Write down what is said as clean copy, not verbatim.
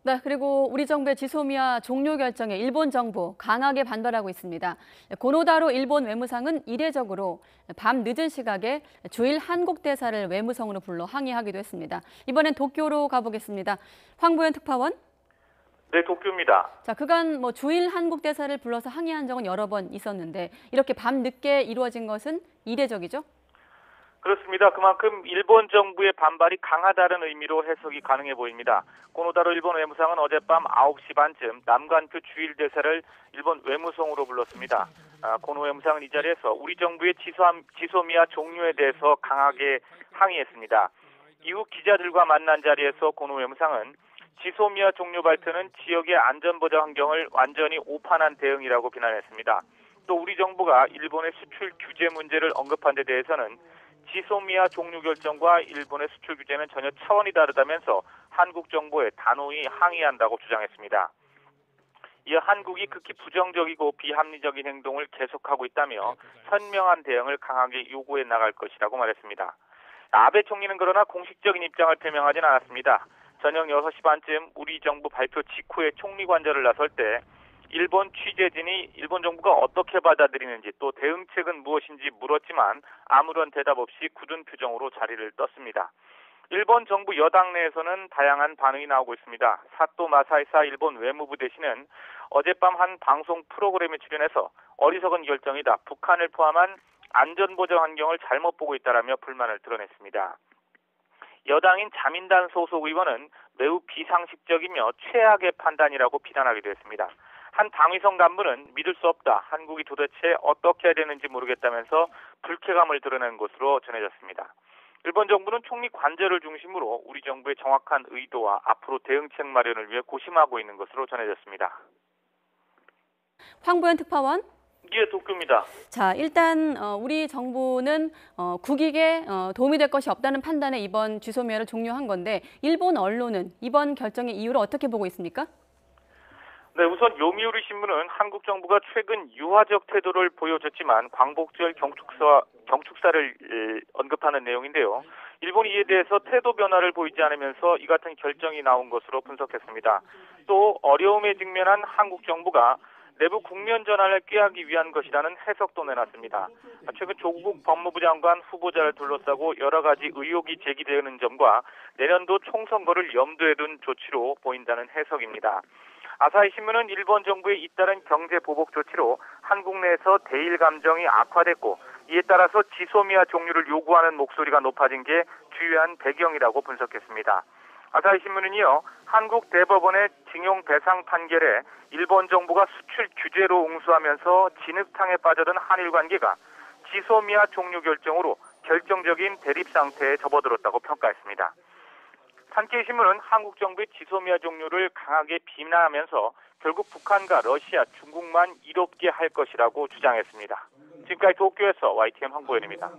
네, 그리고 우리 정부의 지소미아 종료 결정에 일본 정부 강하게 반발하고 있습니다. 고노다로 일본 외무상은 이례적으로 밤 늦은 시각에 주일 한국 대사를 외무성으로 불러 항의하기도 했습니다. 이번엔 도쿄로 가보겠습니다. 황보현 특파원. 네, 도쿄입니다. 자, 그간 주일 한국 대사를 불러서 항의한 적은 여러 번 있었는데 이렇게 밤 늦게 이루어진 것은 이례적이죠? 그렇습니다. 그만큼 일본 정부의 반발이 강하다는 의미로 해석이 가능해 보입니다. 고노다로 일본 외무상은 어젯밤 9시 반쯤 남관표 주일 대사를 일본 외무성으로 불렀습니다. 고노 외무상은 이 자리에서 우리 정부의 지소미아 종료에 대해서 강하게 항의했습니다. 이후 기자들과 만난 자리에서 고노 외무상은 지소미아 종료 발표는 지역의 안전보장 환경을 완전히 오판한 대응이라고 비난했습니다. 또 우리 정부가 일본의 수출 규제 문제를 언급한 데 대해서는 지소미아 종료 결정과 일본의 수출 규제는 전혀 차원이 다르다면서 한국 정부에 단호히 항의한다고 주장했습니다. 이어 한국이 극히 부정적이고 비합리적인 행동을 계속하고 있다며 현명한 대응을 강하게 요구해 나갈 것이라고 말했습니다. 아베 총리는 그러나 공식적인 입장을 표명하진 않았습니다. 저녁 6시 반쯤 우리 정부 발표 직후에 총리 관저를 나설 때 일본 취재진이 일본 정부가 어떻게 받아들이는지 또 대응책은 무엇인지 물었지만 아무런 대답 없이 굳은 표정으로 자리를 떴습니다. 일본 정부 여당 내에서는 다양한 반응이 나오고 있습니다. 사토 마사이사 일본 외무부 대신은 어젯밤 한 방송 프로그램에 출연해서 어리석은 결정이다. 북한을 포함한 안전보장 환경을 잘못 보고 있다라며 불만을 드러냈습니다. 여당인 자민당 소속 의원은 매우 비상식적이며 최악의 판단이라고 비난하기도 했습니다. 한 당위성 간부는 믿을 수 없다. 한국이 도대체 어떻게 해야 되는지 모르겠다면서 불쾌감을 드러낸 것으로 전해졌습니다. 일본 정부는 총리 관저를 중심으로 우리 정부의 정확한 의도와 앞으로 대응책 마련을 위해 고심하고 있는 것으로 전해졌습니다. 황보현 특파원. 예, 도쿄입니다. 자, 일단 우리 정부는 국익에 도움이 될 것이 없다는 판단에 이번 지소미아를 종료한 건데 일본 언론은 이번 결정의 이유를 어떻게 보고 있습니까? 네, 우선 요미우리 신문은 한국 정부가 최근 유화적 태도를 보여줬지만 광복절 경축사를 언급하는 내용인데요. 일본이 이에 대해서 태도 변화를 보이지 않으면서 이 같은 결정이 나온 것으로 분석했습니다. 또 어려움에 직면한 한국 정부가 내부 국면 전환을 꾀하기 위한 것이라는 해석도 내놨습니다. 최근 조국 법무부 장관 후보자를 둘러싸고 여러 가지 의혹이 제기되는 점과 내년도 총선거를 염두에 둔 조치로 보인다는 해석입니다. 아사히 신문은 일본 정부의 잇따른 경제 보복 조치로 한국 내에서 대일 감정이 악화됐고 이에 따라서 지소미아 종료를 요구하는 목소리가 높아진 게 주요한 배경이라고 분석했습니다. 아사히 신문은 이어 한국 대법원의 징용 배상 판결에 일본 정부가 수출 규제로 응수하면서 진흙탕에 빠져든 한일 관계가 지소미아 종료 결정으로 결정적인 대립 상태에 접어들었다고 평가했습니다. 산케이 신문은 한국 정부의 지소미아 종료를 강하게 비난하면서 결국 북한과 러시아, 중국만 이롭게 할 것이라고 주장했습니다. 지금까지 도쿄에서 YTN 황보현입니다.